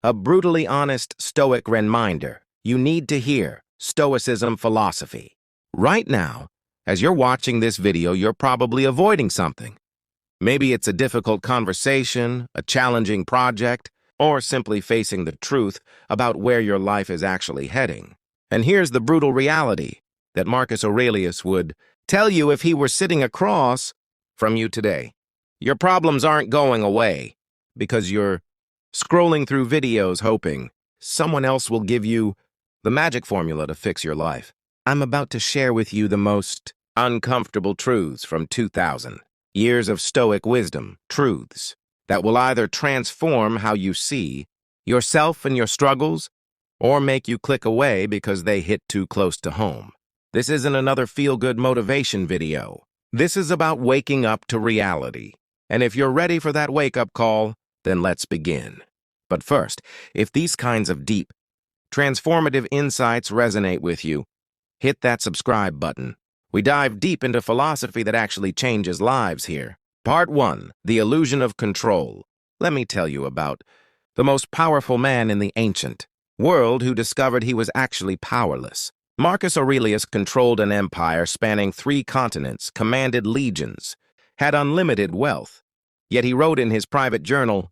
A brutally honest Stoic reminder. You need to hear Stoicism philosophy. Right now, as you're watching this video, you're probably avoiding something. Maybe it's a difficult conversation, a challenging project, or simply facing the truth about where your life is actually heading. And here's the brutal reality that Marcus Aurelius would tell you if he were sitting across from you today. Your problems aren't going away because you're scrolling through videos hoping someone else will give you the magic formula to fix your life. I'm about to share with you the most uncomfortable truths from 2,000 years of Stoic wisdom, truths that will either transform how you see yourself and your struggles or make you click away because they hit too close to home. This isn't another feel-good motivation video. This is about waking up to reality. And if you're ready for that wake-up call, then let's begin. But first, if these kinds of deep, transformative insights resonate with you, hit that subscribe button. We dive deep into philosophy that actually changes lives here. Part 1, The Illusion of Control. Let me tell you about the most powerful man in the ancient world who discovered he was actually powerless. Marcus Aurelius controlled an empire spanning 3 continents, commanded legions, had unlimited wealth. Yet he wrote in his private journal,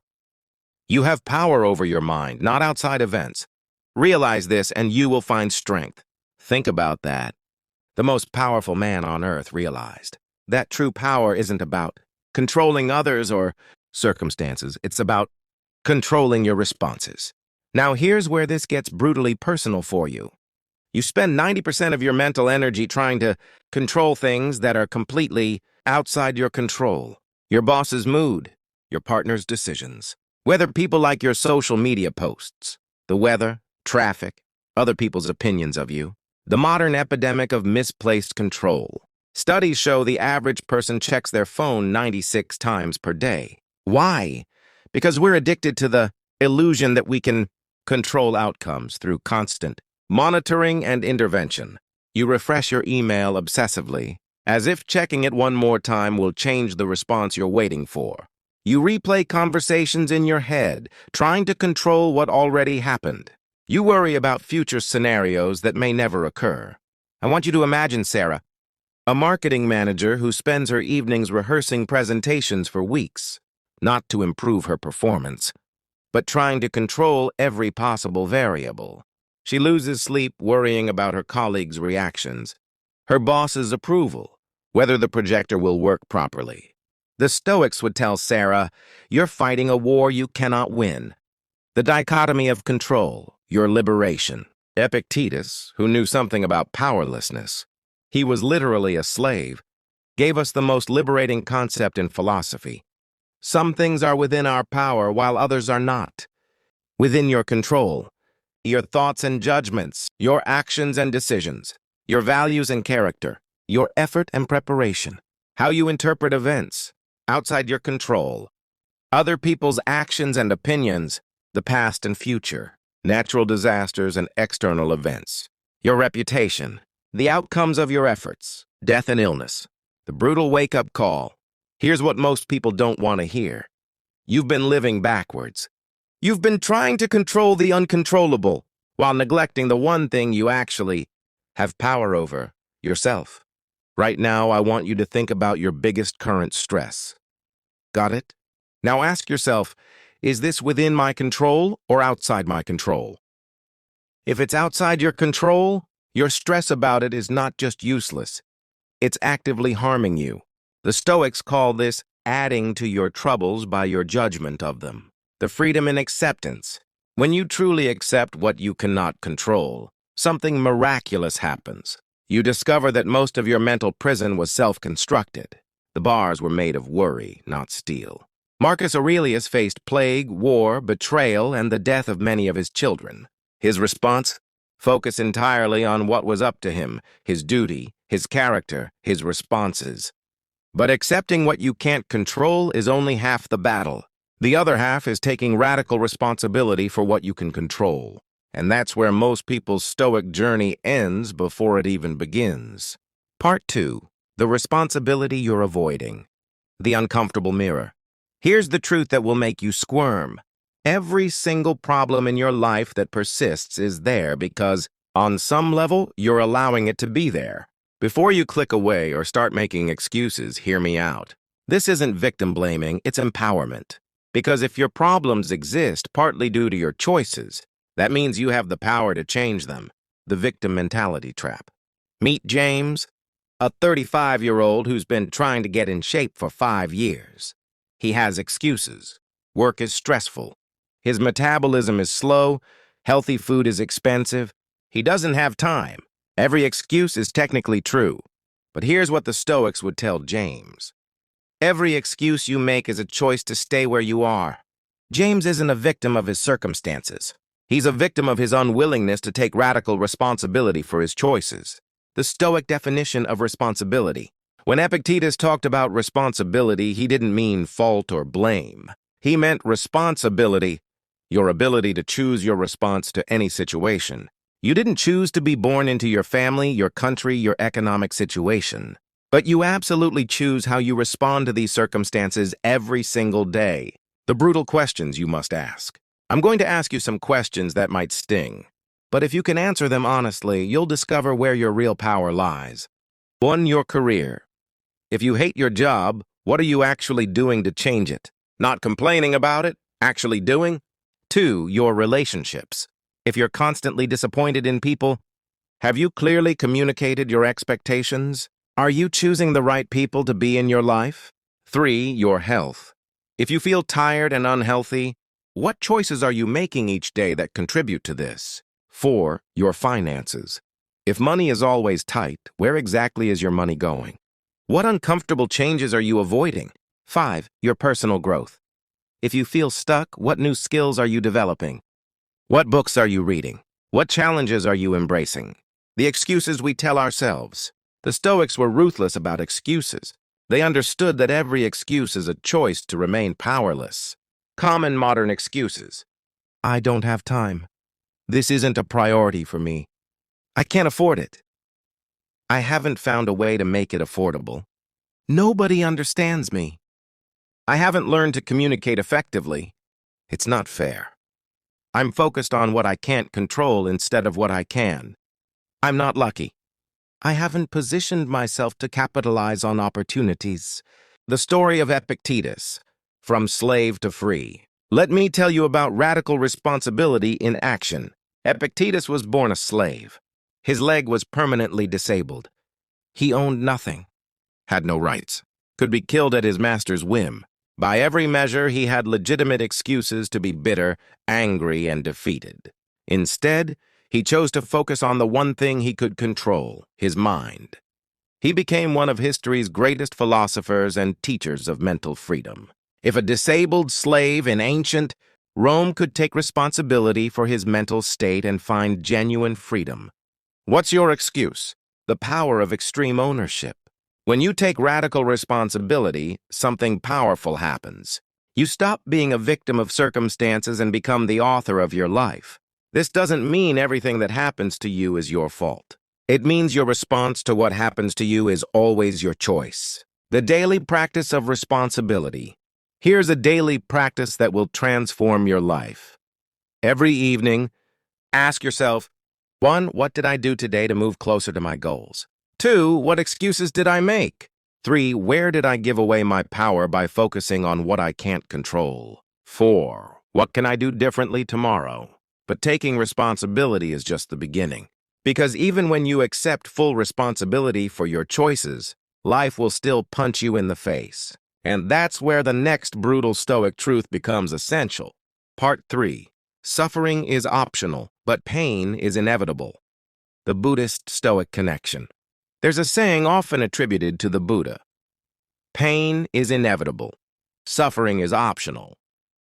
"You have power over your mind, not outside events. Realize this and you will find strength." Think about that. The most powerful man on earth realized that true power isn't about controlling others or circumstances. It's about controlling your responses. Now here's where this gets brutally personal for you. You spend 90% of your mental energy trying to control things that are completely outside your control. Your boss's mood, your partner's decisions, whether people like your social media posts, the weather, traffic, other people's opinions of you. The modern epidemic of misplaced control. Studies show the average person checks their phone 96 times per day. Why? Because we're addicted to the illusion that we can control outcomes through constant monitoring and intervention. You refresh your email obsessively, as if checking it one more time will change the response you're waiting for. You replay conversations in your head, trying to control what already happened. You worry about future scenarios that may never occur. I want you to imagine Sarah, a marketing manager who spends her evenings rehearsing presentations for weeks, not to improve her performance, but trying to control every possible variable. She loses sleep worrying about her colleagues' reactions, her boss's approval, whether the projector will work properly. The Stoics would tell Sarah, "You're fighting a war you cannot win." The dichotomy of control, your liberation. Epictetus, who knew something about powerlessness, he was literally a slave, gave us the most liberating concept in philosophy. Some things are within our power while others are not. Within your control, your thoughts and judgments, your actions and decisions, your values and character, your effort and preparation, how you interpret events, outside your control, other people's actions and opinions, the past and future, natural disasters and external events, your reputation, the outcomes of your efforts, death and illness, the brutal wake-up call. Here's what most people don't want to hear. You've been living backwards. You've been trying to control the uncontrollable while neglecting the one thing you actually have power over, yourself. Right now, I want you to think about your biggest current stress. Got it? Now ask yourself, is this within my control or outside my control? If it's outside your control, your stress about it is not just useless. It's actively harming you. The Stoics call this adding to your troubles by your judgment of them. The freedom in acceptance. When you truly accept what you cannot control, something miraculous happens. You discover that most of your mental prison was self-constructed. The bars were made of worry, not steel. Marcus Aurelius faced plague, war, betrayal, and the death of many of his children. His response? Focus entirely on what was up to him, his duty, his character, his responses. But accepting what you can't control is only half the battle. The other half is taking radical responsibility for what you can control. And that's where most people's Stoic journey ends before it even begins. Part 2. The responsibility you're avoiding. The uncomfortable mirror. Here's the truth that will make you squirm. Every single problem in your life that persists is there because, on some level, you're allowing it to be there. Before you click away or start making excuses, hear me out. This isn't victim blaming, it's empowerment. Because if your problems exist partly due to your choices, that means you have the power to change them. The victim mentality trap. Meet James, a 35-year-old who's been trying to get in shape for 5 years. He has excuses. Work is stressful. His metabolism is slow. Healthy food is expensive. He doesn't have time. Every excuse is technically true. But here's what the Stoics would tell James. Every excuse you make is a choice to stay where you are. James isn't a victim of his circumstances. He's a victim of his unwillingness to take radical responsibility for his choices. The Stoic definition of responsibility. When Epictetus talked about responsibility, he didn't mean fault or blame. He meant responsibility, your ability to choose your response to any situation. You didn't choose to be born into your family, your country, your economic situation. But you absolutely choose how you respond to these circumstances every single day. The brutal questions you must ask. I'm going to ask you some questions that might sting. But if you can answer them honestly, you'll discover where your real power lies. 1. Your career. If you hate your job, what are you actually doing to change it? Not complaining about it, actually doing? 2. Your relationships. If you're constantly disappointed in people, have you clearly communicated your expectations? Are you choosing the right people to be in your life? 3. Your health. If you feel tired and unhealthy, what choices are you making each day that contribute to this? 4. Your finances. If money is always tight, where exactly is your money going? What uncomfortable changes are you avoiding? 5. Your personal growth. If you feel stuck, what new skills are you developing? What books are you reading? What challenges are you embracing? The excuses we tell ourselves. The Stoics were ruthless about excuses. They understood that every excuse is a choice to remain powerless. Common modern excuses. I don't have time. This isn't a priority for me. I can't afford it. I haven't found a way to make it affordable. Nobody understands me. I haven't learned to communicate effectively. It's not fair. I'm focused on what I can't control instead of what I can. I'm not lucky. I haven't positioned myself to capitalize on opportunities. The story of Epictetus, from slave to free. Let me tell you about radical responsibility in action. Epictetus was born a slave. His leg was permanently disabled. He owned nothing, had no rights, could be killed at his master's whim. By every measure, he had legitimate excuses to be bitter, angry, and defeated. Instead, he chose to focus on the one thing he could control, his mind. He became one of history's greatest philosophers and teachers of mental freedom. If a disabled slave in ancient Rome could take responsibility for his mental state and find genuine freedom. What's your excuse? The power of extreme ownership. When you take radical responsibility, something powerful happens. You stop being a victim of circumstances and become the author of your life. This doesn't mean everything that happens to you is your fault. It means your response to what happens to you is always your choice. The daily practice of responsibility. Here's a daily practice that will transform your life. Every evening, ask yourself, 1. What did I do today to move closer to my goals? 2. What excuses did I make? 3. Where did I give away my power by focusing on what I can't control? 4. What can I do differently tomorrow? But taking responsibility is just the beginning. Because even when you accept full responsibility for your choices, life will still punch you in the face. And that's where the next brutal Stoic truth becomes essential. Part 3. Suffering is optional, but pain is inevitable. The Buddhist-Stoic connection. There's a saying often attributed to the Buddha. Pain is inevitable. Suffering is optional.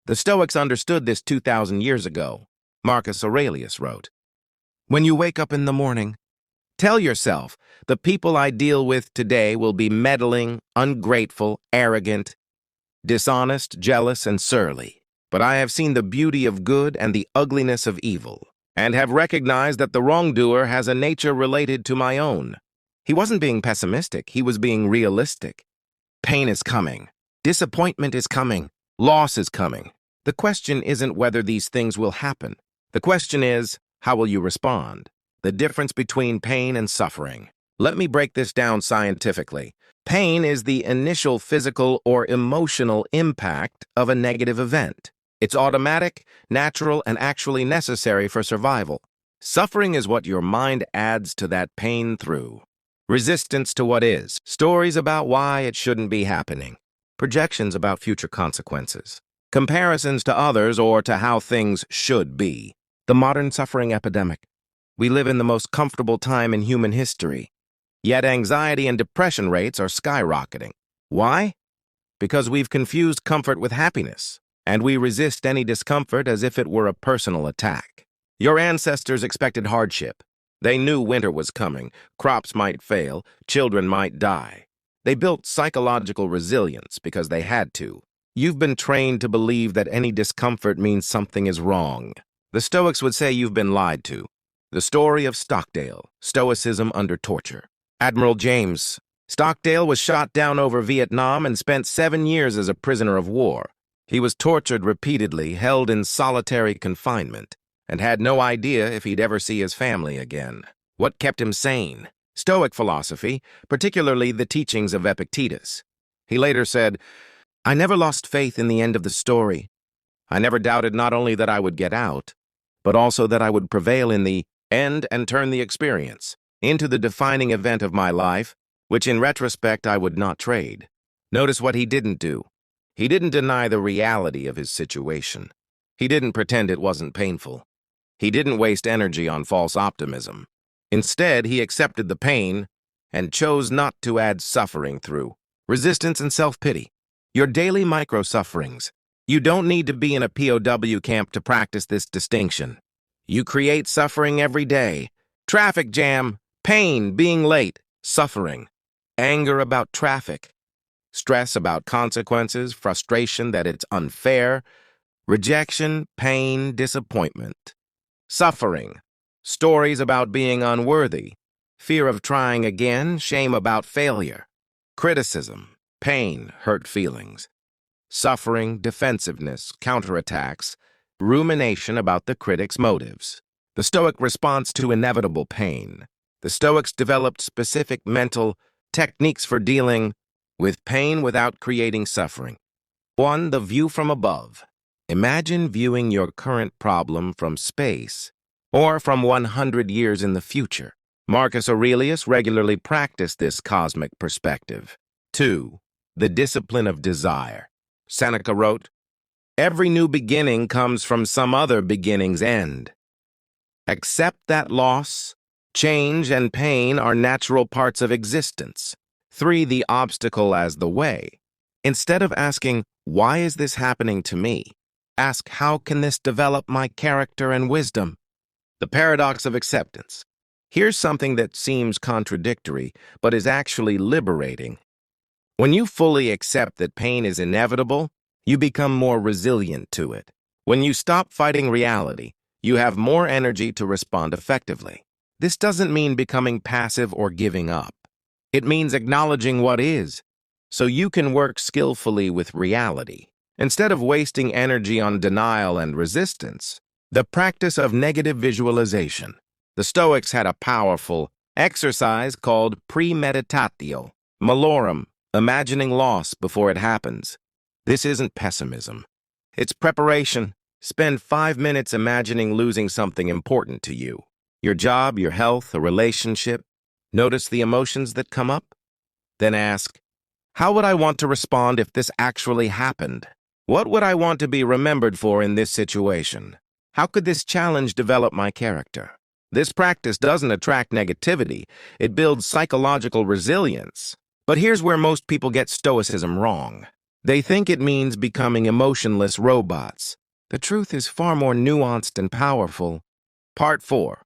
The Stoics understood this 2,000 years ago. Marcus Aurelius wrote, "When you wake up in the morning, tell yourself, the people I deal with today will be meddling, ungrateful, arrogant, dishonest, jealous, and surly. But I have seen the beauty of good and the ugliness of evil, and have recognized that the wrongdoer has a nature related to my own." He wasn't being pessimistic, he was being realistic. Pain is coming. Disappointment is coming. Loss is coming. The question isn't whether these things will happen. The question is, how will you respond? The difference between pain and suffering. Let me break this down scientifically. Pain is the initial physical or emotional impact of a negative event. It's automatic, natural, and actually necessary for survival. Suffering is what your mind adds to that pain through resistance to what is, stories about why it shouldn't be happening, projections about future consequences, comparisons to others or to how things should be. The modern suffering epidemic. We live in the most comfortable time in human history, yet anxiety and depression rates are skyrocketing. Why? Because we've confused comfort with happiness, and we resist any discomfort as if it were a personal attack. Your ancestors expected hardship. They knew winter was coming, crops might fail, children might die. They built psychological resilience because they had to. You've been trained to believe that any discomfort means something is wrong. The Stoics would say you've been lied to. The story of Stockdale, Stoicism under torture. Admiral James Stockdale was shot down over Vietnam and spent 7 years as a prisoner of war. He was tortured repeatedly, held in solitary confinement, and had no idea if he'd ever see his family again. What kept him sane? Stoic philosophy, particularly the teachings of Epictetus. He later said, "I never lost faith in the end of the story. I never doubted not only that I would get out, but also that I would prevail in the end and turn the experience into the defining event of my life, which in retrospect I would not trade." Notice what he didn't do. He didn't deny the reality of his situation. He didn't pretend it wasn't painful. He didn't waste energy on false optimism. Instead, he accepted the pain and chose not to add suffering through resistance and self-pity. Your daily micro-sufferings. You don't need to be in a POW camp to practice this distinction. You create suffering every day. Traffic jam, pain, being late, suffering. Anger about traffic. Stress about consequences, frustration that it's unfair, rejection, pain, disappointment. Suffering. Stories about being unworthy. Fear of trying again, shame about failure. Criticism, pain, hurt feelings. Suffering, defensiveness, counterattacks, rumination about the critic's motives. The Stoic response to inevitable pain. The Stoics developed specific mental techniques for dealing with pain without creating suffering. 1. The view from above. Imagine viewing your current problem from space or from 100 years in the future. Marcus Aurelius regularly practiced this cosmic perspective. 2. The discipline of desire. Seneca wrote, "Every new beginning comes from some other beginning's end." Accept that loss, change, and pain are natural parts of existence. 3. The obstacle as the way. Instead of asking, "Why is this happening to me?" ask, "How can this develop my character and wisdom?" The paradox of acceptance. Here's something that seems contradictory, but is actually liberating. When you fully accept that pain is inevitable, you become more resilient to it. When you stop fighting reality, you have more energy to respond effectively. This doesn't mean becoming passive or giving up. It means acknowledging what is, so you can work skillfully with reality. Instead of wasting energy on denial and resistance, the practice of negative visualization. The Stoics had a powerful exercise called premeditatio malorum, imagining loss before it happens. This isn't pessimism. It's preparation. Spend 5 minutes imagining losing something important to you. Your job, your health, a relationship. Notice the emotions that come up. Then ask, how would I want to respond if this actually happened? What would I want to be remembered for in this situation? How could this challenge develop my character? This practice doesn't attract negativity. It builds psychological resilience. But here's where most people get Stoicism wrong. They think it means becoming emotionless robots. The truth is far more nuanced and powerful. Part 4.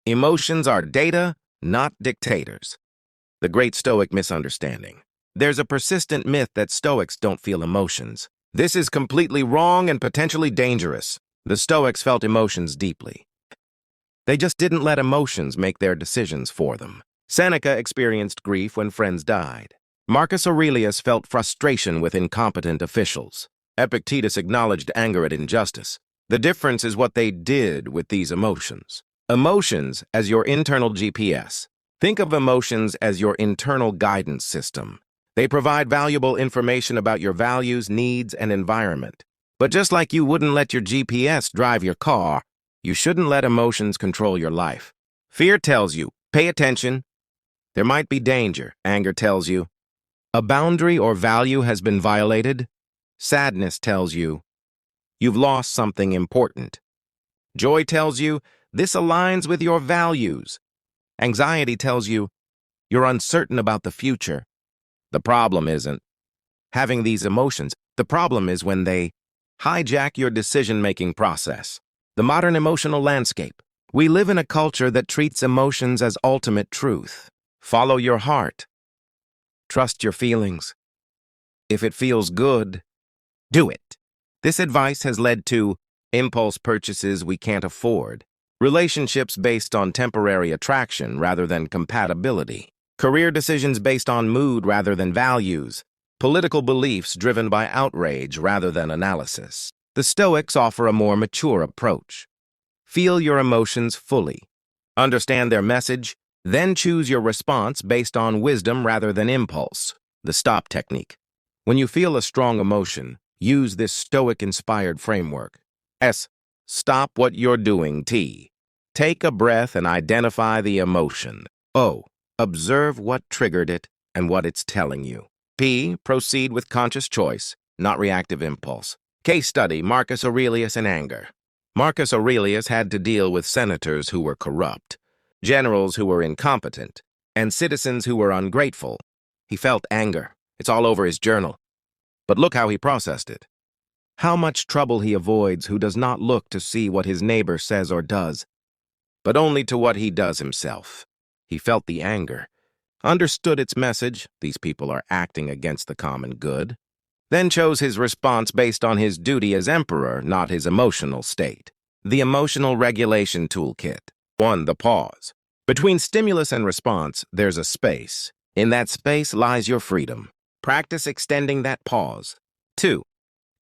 Emotions are data, not dictators. The great Stoic misunderstanding. There's a persistent myth that Stoics don't feel emotions. This is completely wrong and potentially dangerous. The Stoics felt emotions deeply. They just didn't let emotions make their decisions for them. Seneca experienced grief when friends died. Marcus Aurelius felt frustration with incompetent officials. Epictetus acknowledged anger at injustice. The difference is what they did with these emotions. Emotions as your internal GPS. Think of emotions as your internal guidance system. They provide valuable information about your values, needs, and environment. But just like you wouldn't let your GPS drive your car, you shouldn't let emotions control your life. Fear tells you, pay attention. There might be danger. Anger tells you, a boundary or value has been violated. Sadness tells you, you've lost something important. Joy tells you, this aligns with your values. Anxiety tells you, you're uncertain about the future. The problem isn't having these emotions. The problem is when they hijack your decision-making process. The modern emotional landscape. We live in a culture that treats emotions as ultimate truth. Follow your heart. Trust your feelings. If it feels good, do it. This advice has led to impulse purchases we can't afford, relationships based on temporary attraction rather than compatibility, career decisions based on mood rather than values, political beliefs driven by outrage rather than analysis. The Stoics offer a more mature approach. Feel your emotions fully. Understand their message, then choose your response based on wisdom rather than impulse. The stop technique. When you feel a strong emotion, use this Stoic-inspired framework. S. Stop what you're doing. T. Take a breath and identify the emotion. O. Observe what triggered it and what it's telling you. P. Proceed with conscious choice, not reactive impulse. Case study, Marcus Aurelius and anger. Marcus Aurelius had to deal with senators who were corrupt, generals who were incompetent, and citizens who were ungrateful. He felt anger. It's all over his journal. But look how he processed it. How much trouble he avoids who does not look to see what his neighbor says or does, but only to what he does himself. He felt the anger, understood its message, these people are acting against the common good, then chose his response based on his duty as emperor, not his emotional state. The Emotional Regulation Toolkit. 1. The pause. Between stimulus and response, there's a space. In that space lies your freedom. Practice extending that pause. 2.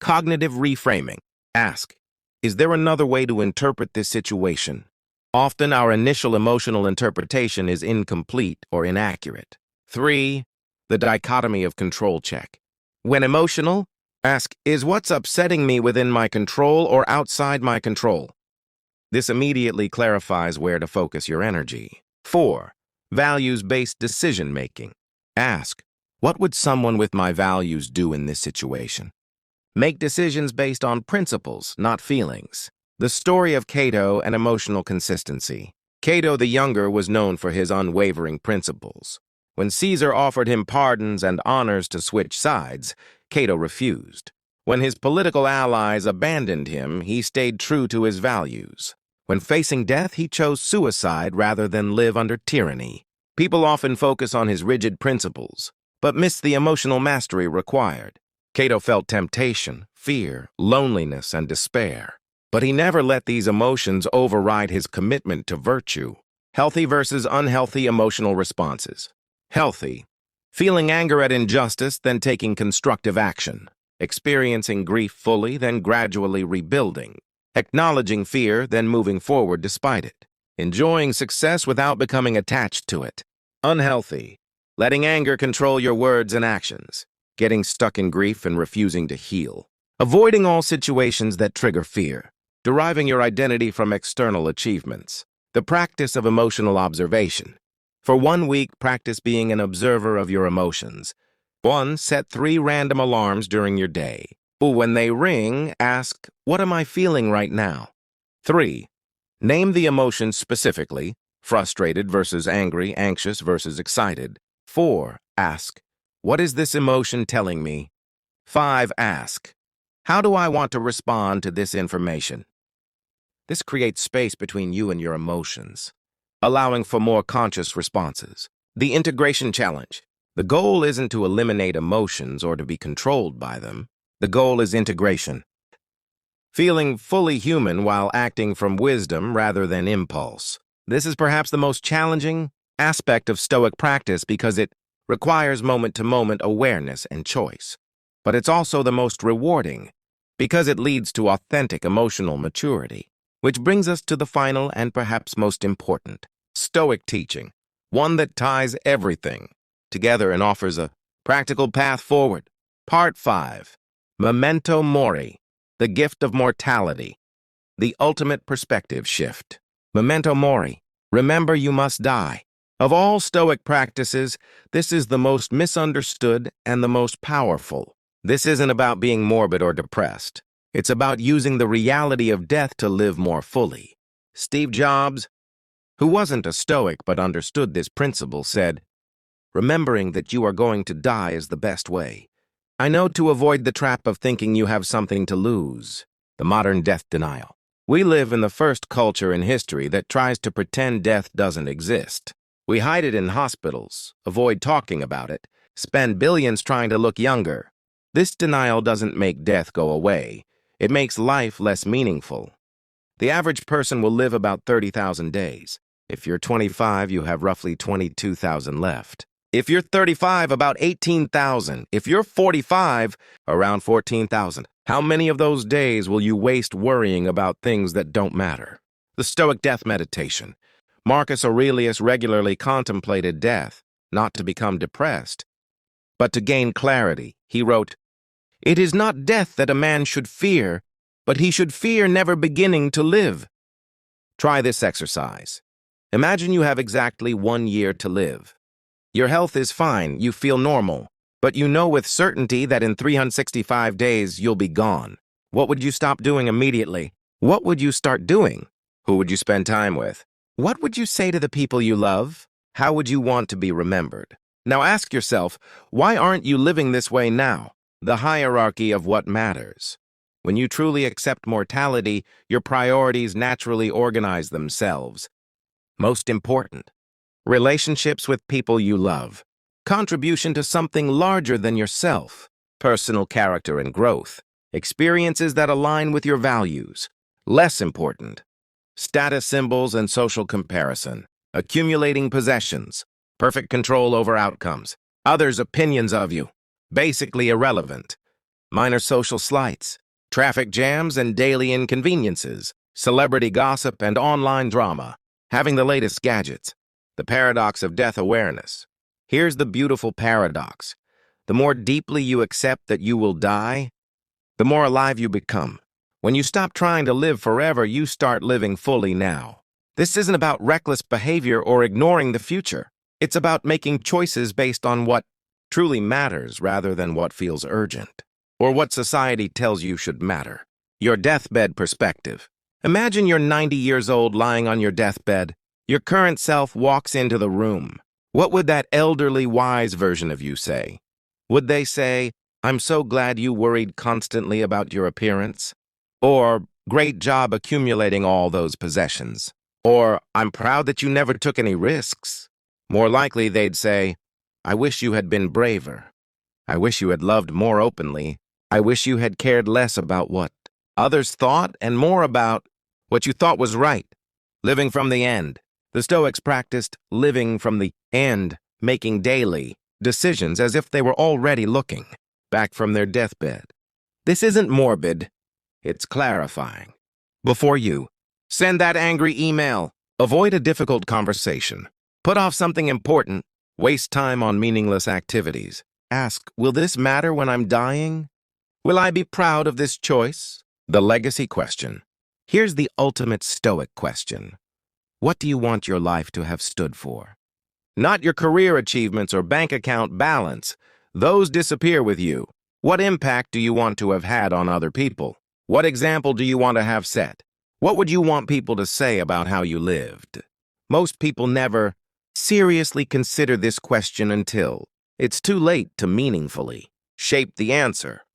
Cognitive reframing. Ask, is there another way to interpret this situation? Often our initial emotional interpretation is incomplete or inaccurate. 3. The dichotomy of control check. When emotional, ask, is what's upsetting me within my control or outside my control? This immediately clarifies where to focus your energy. 4. Values-based decision-making. Ask, what would someone with my values do in this situation? Make decisions based on principles, not feelings. The story of Cato and emotional consistency. Cato the Younger was known for his unwavering principles. When Caesar offered him pardons and honors to switch sides, Cato refused. When his political allies abandoned him, he stayed true to his values. When facing death, he chose suicide rather than live under tyranny. People often focus on his rigid principles, but miss the emotional mastery required. Cato felt temptation, fear, loneliness, and despair. But he never let these emotions override his commitment to virtue. Healthy versus unhealthy emotional responses. Healthy. Feeling anger at injustice, then taking constructive action. Experiencing grief fully, then gradually rebuilding. Acknowledging fear, then moving forward despite it. Enjoying success without becoming attached to it. Unhealthy. Letting anger control your words and actions. Getting stuck in grief and refusing to heal. Avoiding all situations that trigger fear. Deriving your identity from external achievements. The practice of emotional observation. For 1 week, practice being an observer of your emotions. 1. Set 3 random alarms during your day. When they ring, ask, what am I feeling right now? 3. Name the emotions specifically, frustrated versus angry, anxious versus excited. 4. Ask, what is this emotion telling me? 5. Ask, how do I want to respond to this information? This creates space between you and your emotions, allowing for more conscious responses. The integration challenge. The goal isn't to eliminate emotions or to be controlled by them. The goal is integration. Feeling fully human while acting from wisdom rather than impulse. This is perhaps the most challenging aspect of Stoic practice because it requires moment-to-moment awareness and choice. But it's also the most rewarding. because it leads to authentic emotional maturity. Which brings us to the final and perhaps most important, Stoic teaching, one that ties everything together and offers a practical path forward. Part 5. Memento Mori, the gift of mortality, the ultimate perspective shift. Memento Mori, remember you must die. Of all Stoic practices, this is the most misunderstood and the most powerful. This isn't about being morbid or depressed. It's about using the reality of death to live more fully. Steve Jobs, who wasn't a Stoic but understood this principle, said, "Remembering that you are going to die is the best way. I know to avoid the trap of thinking you have something to lose." The modern death denial. We live in the first culture in history that tries to pretend death doesn't exist. We hide it in hospitals, avoid talking about it, spend billions trying to look younger. This denial doesn't make death go away. It makes life less meaningful. The average person will live about 30,000 days. If you're 25, you have roughly 22,000 left. If you're 35, about 18,000. If you're 45, around 14,000. How many of those days will you waste worrying about things that don't matter? The Stoic death meditation. Marcus Aurelius regularly contemplated death, not to become depressed, but to gain clarity. He wrote, "It is not death that a man should fear, but he should fear never beginning to live." Try this exercise. Imagine you have exactly 1 year to live. Your health is fine, you feel normal, but you know with certainty that in 365 days you'll be gone. What would you stop doing immediately? What would you start doing? Who would you spend time with? What would you say to the people you love? How would you want to be remembered? Now ask yourself, why aren't you living this way now? The hierarchy of what matters. When you truly accept mortality, your priorities naturally organize themselves. Most important, relationships with people you love, contribution to something larger than yourself, personal character and growth, experiences that align with your values. Less important, status symbols and social comparison, accumulating possessions, perfect control over outcomes, others' opinions of you, basically irrelevant, minor social slights, traffic jams and daily inconveniences, celebrity gossip and online drama, having the latest gadgets. The paradox of death awareness. Here's the beautiful paradox. The more deeply you accept that you will die, the more alive you become. When you stop trying to live forever, you start living fully now. This isn't about reckless behavior or ignoring the future. It's about making choices based on what truly matters rather than what feels urgent, or what society tells you should matter. Your deathbed perspective. Imagine you're 90 years old lying on your deathbed. Your current self walks into the room. What would that elderly, wise version of you say? Would they say, "I'm so glad you worried constantly about your appearance"? Or, "Great job accumulating all those possessions"? Or, "I'm proud that you never took any risks"? More likely they'd say, "I wish you had been braver. I wish you had loved more openly. I wish you had cared less about what others thought and more about what you thought was right." Living from the end. The Stoics practiced living from the end, making daily decisions as if they were already looking back from their deathbed. This isn't morbid, it's clarifying. Before you send that angry email, avoid a difficult conversation, put off something important, waste time on meaningless activities. Ask, will this matter when I'm dying? Will I be proud of this choice? The legacy question. Here's the ultimate Stoic question. What do you want your life to have stood for? Not your career achievements or bank account balance. Those disappear with you. What impact do you want to have had on other people? What example do you want to have set? What would you want people to say about how you lived? Most people never seriously consider this question until it's too late to meaningfully shape the answer.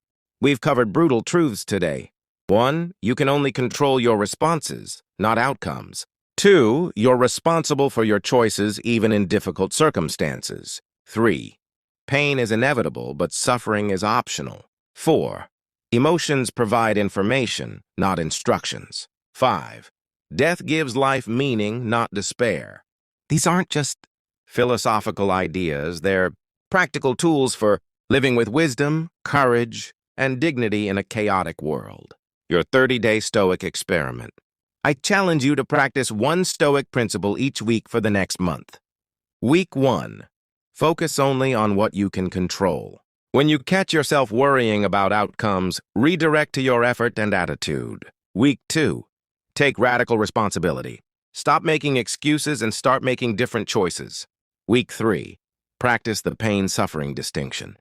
We've covered brutal truths today. 1, you can only control your responses, not outcomes. 2, you're responsible for your choices even in difficult circumstances. 3, pain is inevitable, but suffering is optional. 4, emotions provide information, not instructions. 5, death gives life meaning, not despair. These aren't just philosophical ideas, they're practical tools for living with wisdom, courage, and dignity in a chaotic world. Your 30-day Stoic experiment. I challenge you to practice one Stoic principle each week for the next month. Week 1. Focus only on what you can control. When you catch yourself worrying about outcomes, redirect to your effort and attitude. Week 2. Take radical responsibility. Stop making excuses and start making different choices. Week 3. Practice the pain-suffering distinction.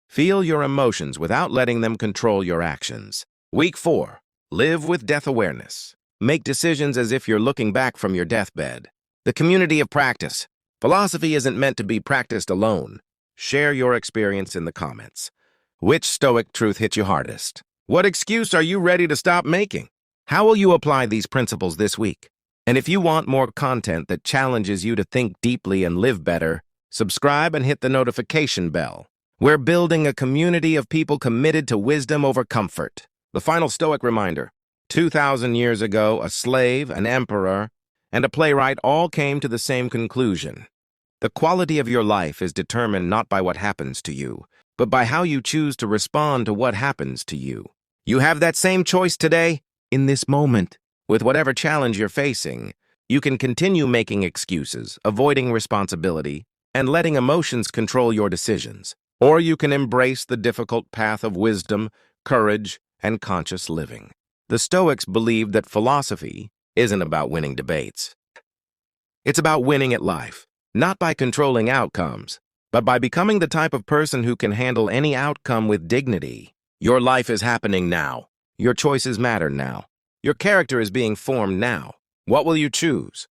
Feel your emotions without letting them control your actions. Week 4. Live with death awareness. Make decisions as if you're looking back from your deathbed. The community of practice. Philosophy isn't meant to be practiced alone. Share your experience in the comments. Which Stoic truth hit you hardest? What excuse are you ready to stop making? How will you apply these principles this week? And if you want more content that challenges you to think deeply and live better, subscribe and hit the notification bell. We're building a community of people committed to wisdom over comfort. The final Stoic reminder. 2,000 years ago, a slave, an emperor, and a playwright all came to the same conclusion. The quality of your life is determined not by what happens to you, but by how you choose to respond to what happens to you. You have that same choice today, in this moment. With whatever challenge you're facing, you can continue making excuses, avoiding responsibility, and letting emotions control your decisions. Or you can embrace the difficult path of wisdom, courage, and conscious living. The Stoics believed that philosophy isn't about winning debates. It's about winning at life, not by controlling outcomes, but by becoming the type of person who can handle any outcome with dignity. Your life is happening now. Your choices matter now. Your character is being formed now. What will you choose?